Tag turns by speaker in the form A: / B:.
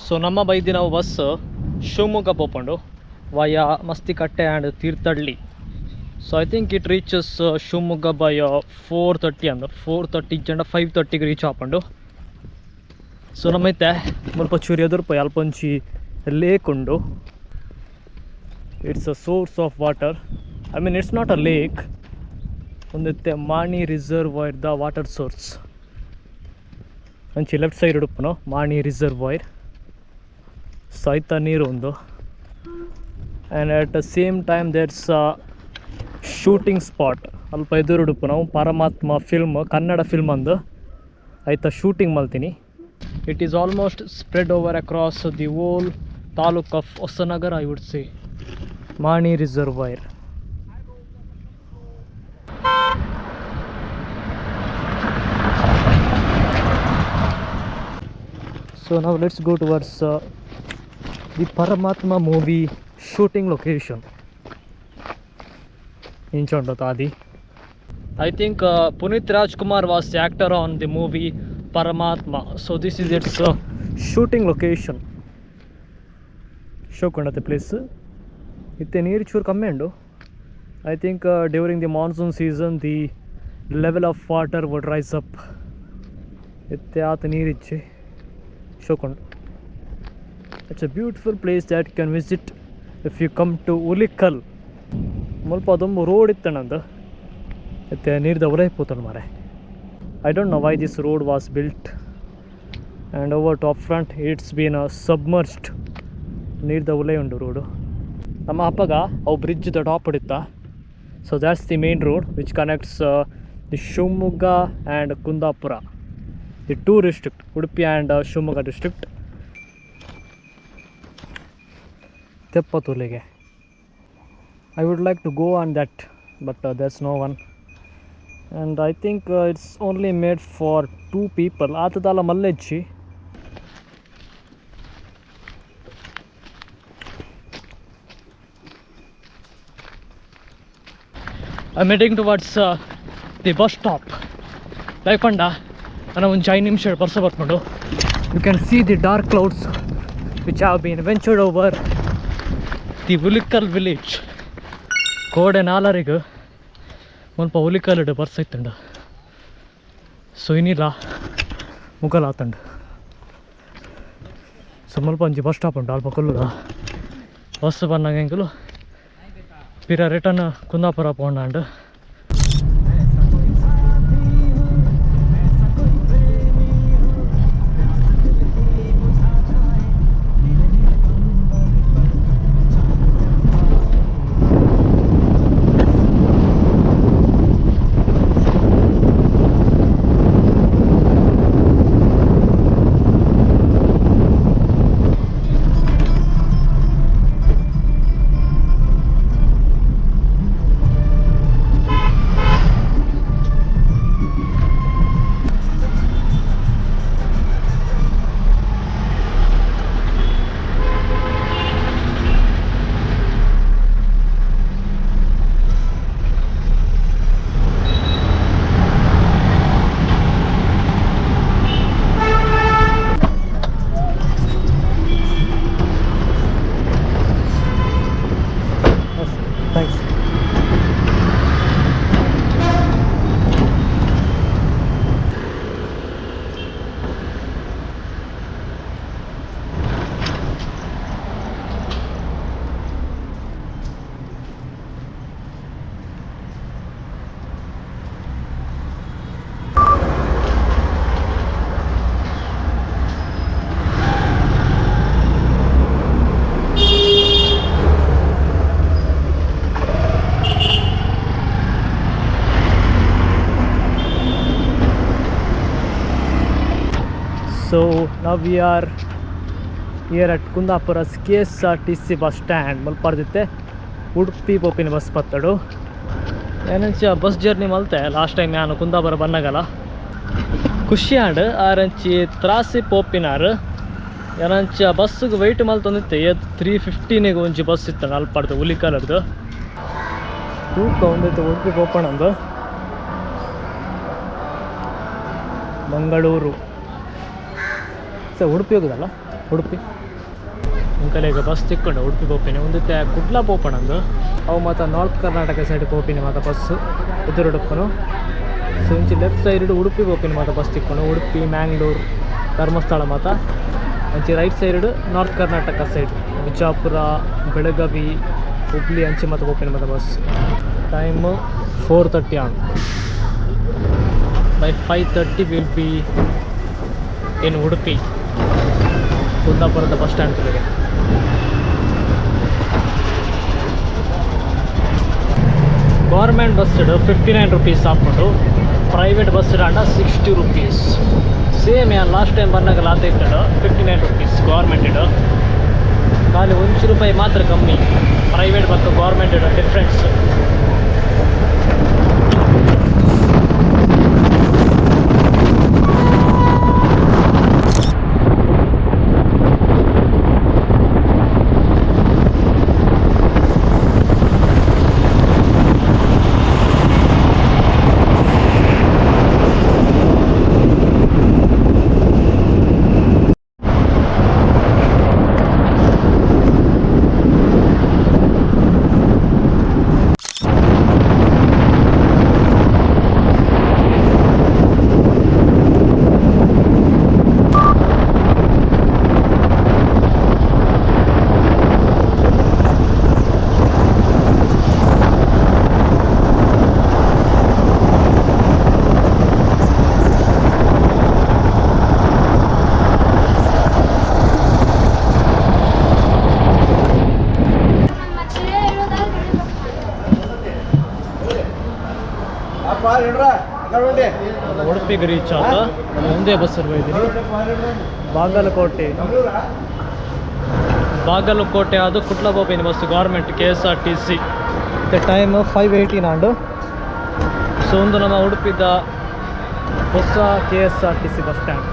A: So ನಮ್ಮ ಬೈದಿ ನಾವು ಬಸ್ ಶಿವಮೊಗ್ಗ ಪೋಪಂಡು via Mastikatte and Thirthahalli. So I think it reaches Shivamogga by 4:30 ಅಂದ 4:30 ಜಂಡ 5:30ಗೆ ರೀಚ್ ಆಪಂಡು. ಸೊ ನಮ್ಮೈತೆ ಮುಲ್ಪ ಚೂರಿ ಎದುರುಪ ಅಲ್ಪಂಚಿ ಲೇಕ್ ಉಂಡು. It's a source of water. I mean it's not a lake, ಒಂದೈತೆ ಮಾಣಿ ರಿಸರ್ವಾಯರ್ ದ ವಾಟರ್ ಸೋರ್ಸ್ ಅಂಚಿ ಲೆಫ್ಟ್ ಸೈಡ್ ಉಡುಪುನು ಮಾಣಿ ರಿಸರ್ವಾಯರ್ ಸೈತ ನೀರು ಒಂದು. And at the same time there's shooting spot ಅಲ್ಪ ಎದುರು ಉಡುಪು ನಾವು ಪರಮಾತ್ಮ ಫಿಲ್ಮ್ ಕನ್ನಡ ಫಿಲ್ಮ್ ಅಂದು ಆಯ್ತಾ ಶೂಟಿಂಗ್ ಮಲ್ತೀನಿ. It is almost spread over across the whole taluk of Hosanagara I would say. Mani reservoir. So now let's go towards the Paramatma movie shooting location in Chandratadi. I think Punit Rajkumar was the actor on the movie Paramatma. So this is its shooting location. Show the place. Itte neer chur kamme undu. I think during the monsoon season the level of water would rise up. Itte aat neer ichche. Shokondu. It's a beautiful place that you can visit if you come to Ulikal. ಮುಲ್ಪ ಅದೊಂದು road ಇತ್ತಣಂದು ಮತ್ತೆ ನೀರ್ದ ಹೊರ ಪೋತಳು ಮಾರೆ. I don't know why this road was built, and over top front it's been submerged. ನೀರ್ದ ಹೊಲೆ ಉಂಡು road. ನಮ್ಮ ಅಪ್ಪಗ ಅವು ಬ್ರಿಡ್ಜ್ ದ ಟಾಪ್ ಹಿಡಿತ. So that's the main road which connects the Shivamogga and Kundapura, the two district, Udupi and Shivamogga district. Teppathulige. I would like to go on that, but there's no one, and I think it's only made for 2 people. Atadala Mallechi. I'm heading towards the bus stop. Laikanda. And ಒಂದು 5 ನಿಮಿಷ ಬರ್ಸ ಬರ್ಕೊಂಡು you can see the dark clouds which have been ventured over the Ulikal village. ಕೋಡೆ ನಾಲರಿಗೂ ಮುಲ್ಪ ಉಲಿಕಲ್ ಇಡು ಬರ್ಸ ಇತ್ತಂಡು. So ಇನ್ನಿಲ್ಲ ಮುಗಲ್ ಆತಂಡು. ಸೊ ಮುಲ್ಪ ಒಂಜಿ ಬಸ್ ಸ್ಟಾಪ್ ಉಂಟು ಅಲ್ಪ ಕೊಲ್ಲುದ ಬಸ್ ಬಂದಾಗ ಹೆಂಗಲು ಪಿರ ರಿಟರ್ನ್ ಕುಂದಾಪುರ ಪೋಂಡು. So now we are here at Kundapura's KSRTC bus stand. ಮಲ್ಪರ್ದಿತ್ತೆ ಉಡುಪಿ ಪೋಪಿನ ಬಸ್ ಪತ್ತಡು ಏನಂಚ ಬಸ್ ಜರ್ನಿ ಮಲ್ತೆ ಲಾಸ್ಟ್ ಟೈಮ್ ನಾನು ಕುಂದಾಪುರ ಬಂದಾಗಲ್ಲ ಖುಷಿ ಆಂಡ್ ಆರಂಚಿ ತ್ರಾಸಿ ಪೋಪಿನಾರು ಏನಂಚ ಬಸ್ಸಿಗೆ ವೆಯ್ಟ್ ಮಲ್ತಂದಿತ್ತೆ 3:15 ಒಂಜಿ ಬಸ್ ಇತ್ತು ಅಲ್ಪಡ್ದು ಉಲಿಕಲರ್ದು ತೂಕ ಒಂದಿತ್ತು ಉಡುಪಿ ಪೋಪಣಂದು ಮಂಗಳೂರು. ಸೊ ಉಡುಪಿ ಹೋಗೋದಲ್ಲ ಉಡುಪಿ ಇಂಕಲೆ ಈಗ ಬಸ್ ತಿಕ್ಕೊಂಡು ಉಡುಪಿ ಪೋಪಿನಿ ಒಂದು ಕುಡ್ಲ ಪೋಪಣಂದು ಅವು ಮತ್ತು ನಾರ್ತ್ ಕರ್ನಾಟಕ ಸೈಡ್ ಪೋಪಿನಿ ಮತ್ತು ಬಸ್ ಎದುರುಡುಪ್ಪನು ಸೊ ಇಂಚಿ ಲೆಫ್ಟ್ ಸೈಡ್ ಉಡುಪಿ ಪೋಪಿನಿ ಮತ್ತು ಬಸ್ ತಿಕ್ಕೊಂಡು ಉಡುಪಿ ಮ್ಯಾಂಗ್ಳೂರು ಧರ್ಮಸ್ಥಳ ಮತ್ತು ಅಂಚಿ right side north Karnataka side Bijapur Belagavi Hubli ಅಂಚಿ ಮತ್ತು ಪೋಪಿನಿ ಮತ್ತು bus time 4:30 on by 5:30 will be in Udupi ಕುಂದಾಪುರದ ಬಸ್ ಸ್ಟ್ಯಾಂಡ್ ಕಡೆಗೆ ಗೌರ್ಮೆಂಟ್ ಬಸ್ 59 ರುಪೀಸ್ ಹಾಕ್ಕೊಂಡು ಪ್ರೈವೇಟ್ ಬಸ್ ಆಂಡ 60 ರುಪೀಸ್ ಸೇಮ್ ಯಾನ್ ಲಾಸ್ಟ್ ಟೈಮ್ ಬಂದಾಗ ಲಾತ ಇಟ್ಟು 59 ರುಪೀಸ್ ಗೌರ್ಮೆಂಟ್ ಇಡು ಖಾಲಿ ₹1 ಮಾತ್ರ ಕಮ್ಮಿ ಪ್ರೈವೇಟ್ ಮತ್ತು ಗೌರ್ಮೆಂಟ್ ಇಡೋ ಡಿಫ್ರೆನ್ಸ್ ಉಡುಪಿಗೆ ರೀಚ್ ಆದ ಒಂದೇ ಬಸ್ಸಲ್ಲಿ ಹೋಗಿದ್ದೀನಿ ಬಾಗಲಕೋಟೆ ಅದು ಕುಟ್ಲಬೋಪಿನ bus government KSRTC time 5:18 and so ಒಂದು ನಮ್ಮ ಉಡುಪಿದ ಹೊಸ KSRTC ಬಸ್ ಸ್ಟ್ಯಾಂಡ್